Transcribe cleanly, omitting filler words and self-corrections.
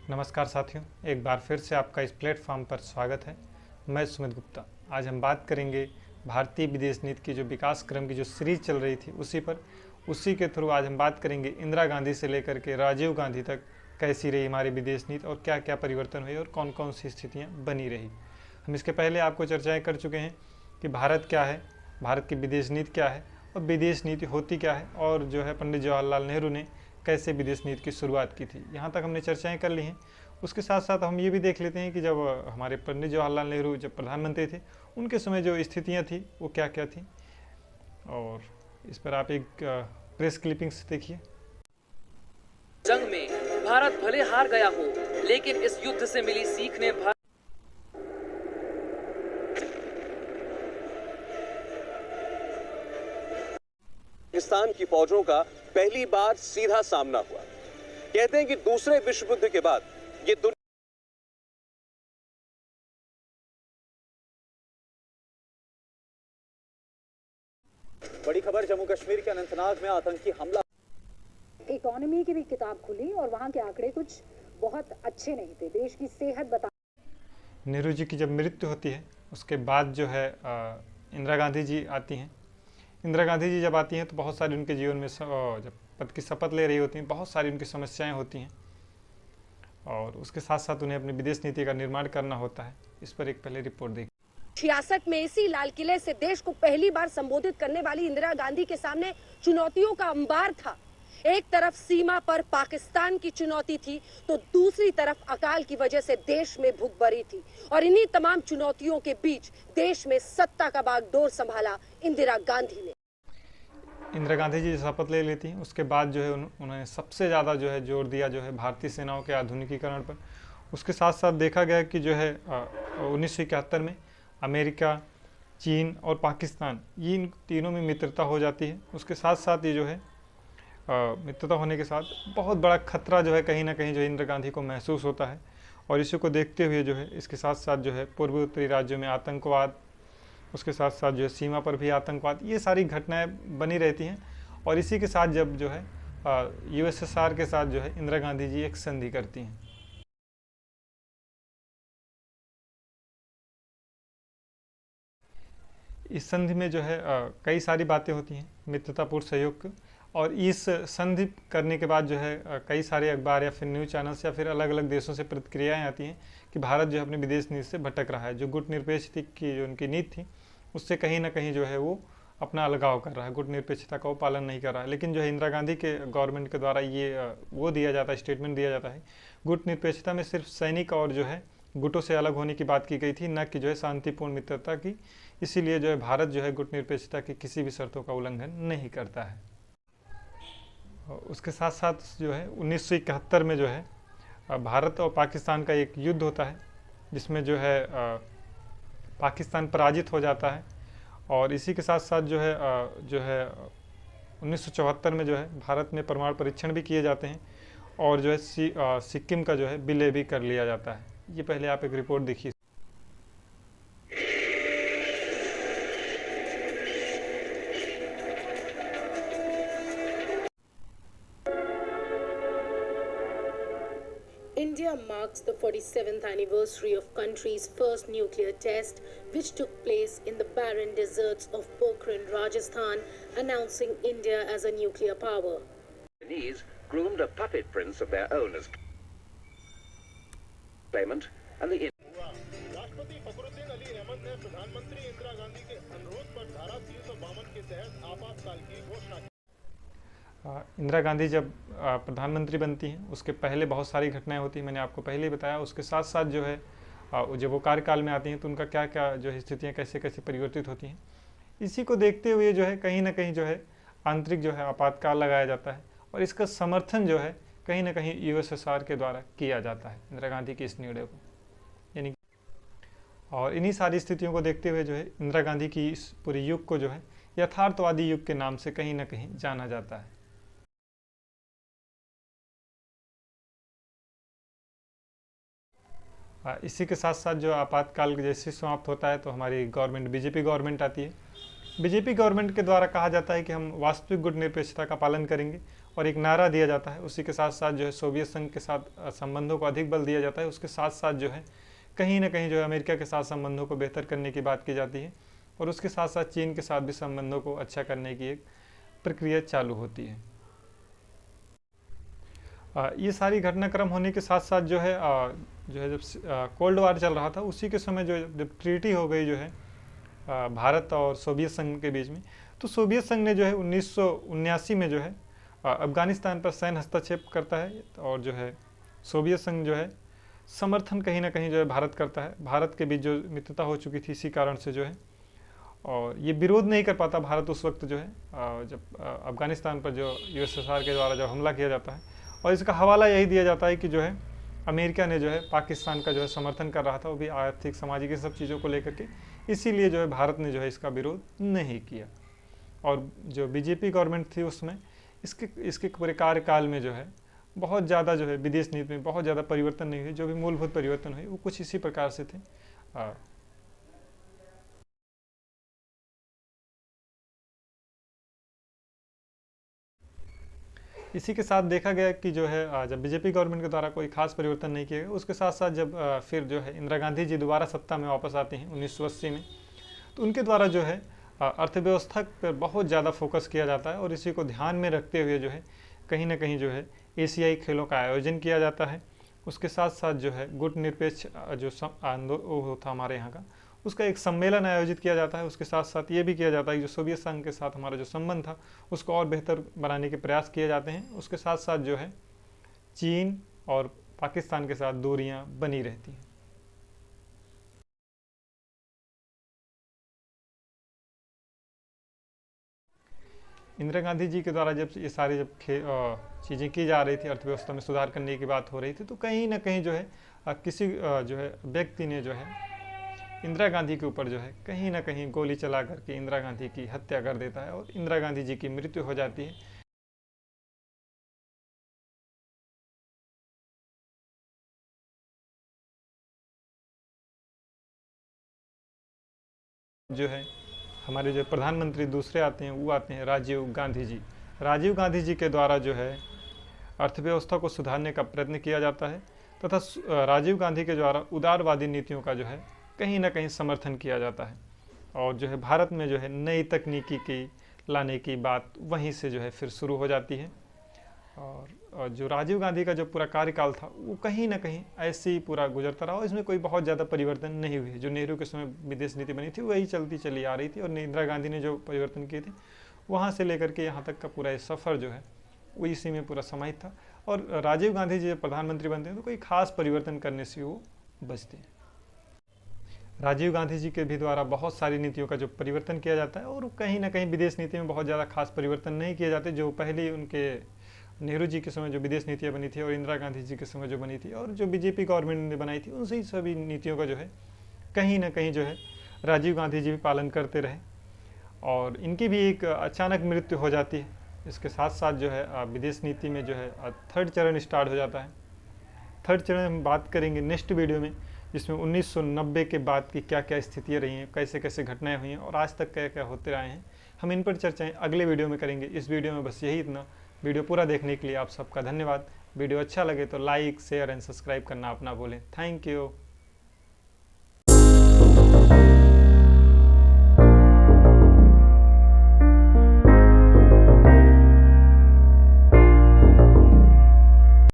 नमस्कार साथियों, एक बार फिर से आपका इस प्लेटफॉर्म पर स्वागत है। मैं सुमित गुप्ता। आज हम बात करेंगे भारतीय विदेश नीति की जो विकास क्रम की जो सीरीज चल रही थी उसी के थ्रू आज हम बात करेंगे इंदिरा गांधी से लेकर के राजीव गांधी तक कैसी रही हमारी विदेश नीति और क्या क्या परिवर्तन हुए और कौन कौन सी स्थितियाँ बनी रही। हम इसके पहले आपको चर्चाएँ कर चुके हैं कि भारत क्या है, भारत की विदेश नीति क्या है और विदेश नीति होती क्या है, और जो है पंडित जवाहरलाल नेहरू ने कैसे विदेश नीति की शुरुआत की थी। यहाँ तक हमने चर्चाएं कर ली हैं। उसके साथ साथ हम ये भी देख लेते हैं कि जब हमारे पंडित जवाहरलाल नेहरू जब प्रधानमंत्री थे उनके समय जो स्थितियाँ थी वो क्या क्या थी, और इस पर आप एक प्रेस क्लिपिंग्स देखिए। जंग में भारत भले हार गया हो, लेकिन इस युद्ध से मिली सीख ने पाकिस्तान की फौजों का पहली बार सीधा सामना हुआ। कहते हैं कि दूसरे विश्व युद्ध के बाद ये बड़ी खबर, जम्मू कश्मीर के अनंतनाग में आतंकी हमला। इकोनॉमी की भी किताब खुली और वहां के आंकड़े कुछ बहुत अच्छे नहीं थे। देश की सेहत बता। नेहरू जी की जब मृत्यु होती है उसके बाद जो है इंदिरा गांधी जी आती हैं। इंदिरा गांधी जी जब आती हैं तो बहुत सारी उनके जीवन में जब पद की शपथ ले रही होती हैं बहुत सारी उनकी समस्याएं होती हैं, और उसके साथ साथ उन्हें अपनी विदेश नीति का निर्माण करना होता है। इस पर एक पहले रिपोर्ट देखिए। 66 में इसी लाल किले से देश को पहली बार संबोधित करने वाली इंदिरा गांधी के सामने चुनौतियों का अंबार था। एक तरफ सीमा पर पाकिस्तान की चुनौती थी तो दूसरी तरफ अकाल की वजह से देश में भुखमरी थी, और इन्हीं तमाम चुनौतियों के बीच देश में सत्ता का बागडोर संभाला इंदिरा गांधी ने। इंदिरा गांधी जी शपथ ले लेती हैं, उसके बाद जो है उन्होंने सबसे ज़्यादा जो है जोर दिया जो है भारतीय सेनाओं के आधुनिकीकरण पर। उसके साथ साथ देखा गया कि जो है 1971 में अमेरिका, चीन और पाकिस्तान, ये इन तीनों में मित्रता हो जाती है। उसके साथ साथ ये जो है मित्रता होने के साथ बहुत बड़ा खतरा जो है कहीं ना कहीं जो इंदिरा गांधी को महसूस होता है, और इसी को देखते हुए जो है इसके साथ साथ जो है पूर्वी उत्तरी राज्यों में आतंकवाद, उसके साथ साथ जो है सीमा पर भी आतंकवाद, ये सारी घटनाएं बनी रहती हैं। और इसी के साथ जब जो है यूएसएसआर के साथ जो है इंदिरा गांधी जी एक संधि करती हैं। इस संधि में जो है कई सारी बातें होती हैं मित्रतापूर्ण सहयोग की, और इस संधि करने के बाद जो है कई सारे अखबार या फिर न्यूज़ चैनल्स या फिर अलग अलग देशों से प्रतिक्रियाएं आती हैं कि भारत जो है अपनी विदेश नीति से भटक रहा है। जो गुटनिरपेक्षता की जो उनकी नीति थी उससे कहीं ना कहीं जो है वो अपना अलगाव कर रहा है, गुटनिरपेक्षता का वो पालन नहीं कर रहा है। लेकिन जो है इंदिरा गांधी के गवर्नमेंट के द्वारा ये वो दिया जाता है, स्टेटमेंट दिया जाता है, गुटनिरपेक्षता में सिर्फ सैनिक और जो है गुटों से अलग होने की बात की गई थी, न कि जो है शांतिपूर्ण मित्रता की। इसीलिए जो है भारत जो है गुटनिरपेक्षता की किसी भी शर्तों का उल्लंघन नहीं करता है। उसके साथ साथ जो है 1971 में जो है भारत और पाकिस्तान का एक युद्ध होता है, जिसमें जो है पाकिस्तान पराजित हो जाता है। और इसी के साथ साथ जो है 1974 में जो है भारत में परमाणु परीक्षण भी किए जाते हैं, और जो है सिक्किम का जो है विलय भी कर लिया जाता है। ये पहले आप एक रिपोर्ट देखिए। India marks the 47th anniversary of country's first nuclear test, which took place in the barren deserts of Pokhran, Rajasthan, announcing India as a nuclear power. The Chinese groomed a puppet prince of their own as claimant, and the राष्ट्रपति फखरुद्दीन अली अहमद ने प्रधानमंत्री इंदिरा गांधी के अनुरोध पर धारा 352 के तहत आपातकाल की घोषणा की। इंदिरा गांधी जब प्रधानमंत्री बनती हैं उसके पहले बहुत सारी घटनाएं होती हैं, मैंने आपको पहले ही बताया। उसके साथ साथ जो है जब वो कार्यकाल में आती हैं तो उनका क्या क्या जो है स्थितियाँ कैसे कैसे परिवर्तित होती हैं, इसी को देखते हुए जो है कहीं ना कहीं जो है आंतरिक जो है आपातकाल लगाया जाता है, और इसका समर्थन जो है कहीं ना कहीं यूएसएसआर के द्वारा किया जाता है इंदिरा गांधी के इस निर्णय को, यानी। और इन्हीं सारी स्थितियों को देखते हुए जो है इंदिरा गांधी की इस पूरे युग को जो है यथार्थवादी युग के नाम से कहीं ना कहीं जाना जाता है। इसी के साथ साथ जो आपातकाल जैसे समाप्त होता है तो हमारी गवर्नमेंट बीजेपी गवर्नमेंट आती है। बीजेपी गवर्नमेंट के द्वारा कहा जाता है कि हम वास्तविक गुटनिरपेक्षता का पालन करेंगे और एक नारा दिया जाता है। उसी के साथ साथ जो है सोवियत संघ के साथ संबंधों को अधिक बल दिया जाता है। उसके साथ साथ जो है कहीं ना कहीं जो है अमेरिका के साथ संबंधों को बेहतर करने की बात की जाती है और उसके साथ साथ चीन के साथ भी संबंधों को अच्छा करने की एक प्रक्रिया चालू होती है। ये सारी घटनाक्रम होने के साथ साथ जो है जब कोल्ड वार चल रहा था उसी के समय जो जब ट्रीटी हो गई जो है भारत और सोवियत संघ के बीच में, तो सोवियत संघ ने जो है 1979 में जो है अफगानिस्तान पर सैन्य हस्तक्षेप करता है और जो है सोवियत संघ जो है समर्थन कहीं ना कहीं जो है भारत करता है। भारत के बीच जो मित्रता हो चुकी थी इसी कारण से जो है, और ये विरोध नहीं कर पाता भारत उस वक्त जो है जब अफगानिस्तान पर जो यूएसएसआर के द्वारा जब हमला किया जाता है। और इसका हवाला यही दिया जाता है कि जो है अमेरिका ने जो है पाकिस्तान का जो है समर्थन कर रहा था, वो भी आर्थिक सामाजिक सब चीज़ों को लेकर के, इसीलिए जो है भारत ने जो है इसका विरोध नहीं किया। और जो बीजेपी गवर्नमेंट थी उसमें इसके पूरे कार्यकाल में जो है बहुत ज़्यादा जो है विदेश नीति में बहुत ज़्यादा परिवर्तन नहीं हुए। जो भी मूलभूत परिवर्तन हुए वो कुछ इसी प्रकार से थे। इसी के साथ देखा गया कि जो है जब बीजेपी गवर्नमेंट के द्वारा कोई खास परिवर्तन नहीं किया गया, उसके साथ साथ जब फिर जो है इंदिरा गांधी जी दोबारा सत्ता में वापस आती हैं 1980 में, तो उनके द्वारा जो है अर्थव्यवस्था पर बहुत ज़्यादा फोकस किया जाता है और इसी को ध्यान में रखते हुए जो है कहीं ना कहीं जो है एशियाई खेलों का आयोजन किया जाता है। उसके साथ साथ जो है गुटनिरपेक्ष जो वो था हमारे यहाँ का, उसका एक सम्मेलन आयोजित किया जाता है। उसके साथ साथ ये भी किया जाता है कि जो सोवियत संघ के साथ हमारा जो संबंध था उसको और बेहतर बनाने के प्रयास किए जाते हैं। उसके साथ साथ जो है चीन और पाकिस्तान के साथ दूरियां बनी रहती हैं। इंदिरा गांधी जी के द्वारा जब ये सारी जब चीज़ें की जा रही थी, अर्थव्यवस्था में सुधार करने की बात हो रही थी, तो कहीं ना कहीं जो है किसी जो है व्यक्ति ने जो है इंदिरा गांधी के ऊपर जो है कहीं ना कहीं गोली चला करके इंदिरा गांधी की हत्या कर देता है और इंदिरा गांधी जी की मृत्यु हो जाती है। जो है हमारे जो प्रधानमंत्री दूसरे आते हैं वो आते हैं राजीव गांधी जी। राजीव गांधी जी के द्वारा जो है अर्थव्यवस्था को सुधारने का प्रयत्न किया जाता है तथा राजीव गांधी के द्वारा उदारवादी नीतियों का जो है कहीं ना कहीं समर्थन किया जाता है और जो है भारत में जो है नई तकनीकी की लाने की बात वहीं से जो है फिर शुरू हो जाती है। और जो राजीव गांधी का जो पूरा कार्यकाल था वो कहीं ना कहीं ऐसे ही पूरा गुजरता रहा और इसमें कोई बहुत ज़्यादा परिवर्तन नहीं हुए। जो नेहरू के समय विदेश नीति बनी थी वही चलती चली आ रही थी और इंदिरा गांधी ने जो परिवर्तन किए थे वहाँ से लेकर के यहाँ तक का पूरा सफ़र जो है वो इसी में पूरा समाहित था। और राजीव गांधी जी जब प्रधानमंत्री बनते हैं तो कोई खास परिवर्तन करने से वो बचते हैं। राजीव गांधी जी के भी द्वारा बहुत सारी नीतियों का जो परिवर्तन किया जाता है और कहीं ना कहीं विदेश नीति में बहुत ज़्यादा खास परिवर्तन नहीं किए जाते। जो पहले उनके नेहरू जी के समय जो विदेश नीतियाँ बनी थी और इंदिरा गांधी जी के समय जो बनी थी और जो बीजेपी गवर्नमेंट ने बनाई थी, उनसे ही सभी नीतियों का जो है कहीं ना कहीं जो है राजीव गांधी जी भी पालन करते रहे और इनकी भी एक अचानक मृत्यु हो जाती है। इसके साथ साथ जो है विदेश नीति में जो है थर्ड चरण स्टार्ट हो जाता है। थर्ड चरण हम बात करेंगे नेक्स्ट वीडियो में, जिसमें 1990 के बाद की क्या क्या स्थितियाँ रही हैं, कैसे कैसे घटनाएं हुई हैं और आज तक क्या क्या होते रहे हैं, हम इन पर चर्चाएं अगले वीडियो में करेंगे। इस वीडियो में बस यही इतना। वीडियो पूरा देखने के लिए आप सबका धन्यवाद। वीडियो अच्छा लगे तो लाइक शेयर एंड सब्सक्राइब करना अपना भूलें। Thank you.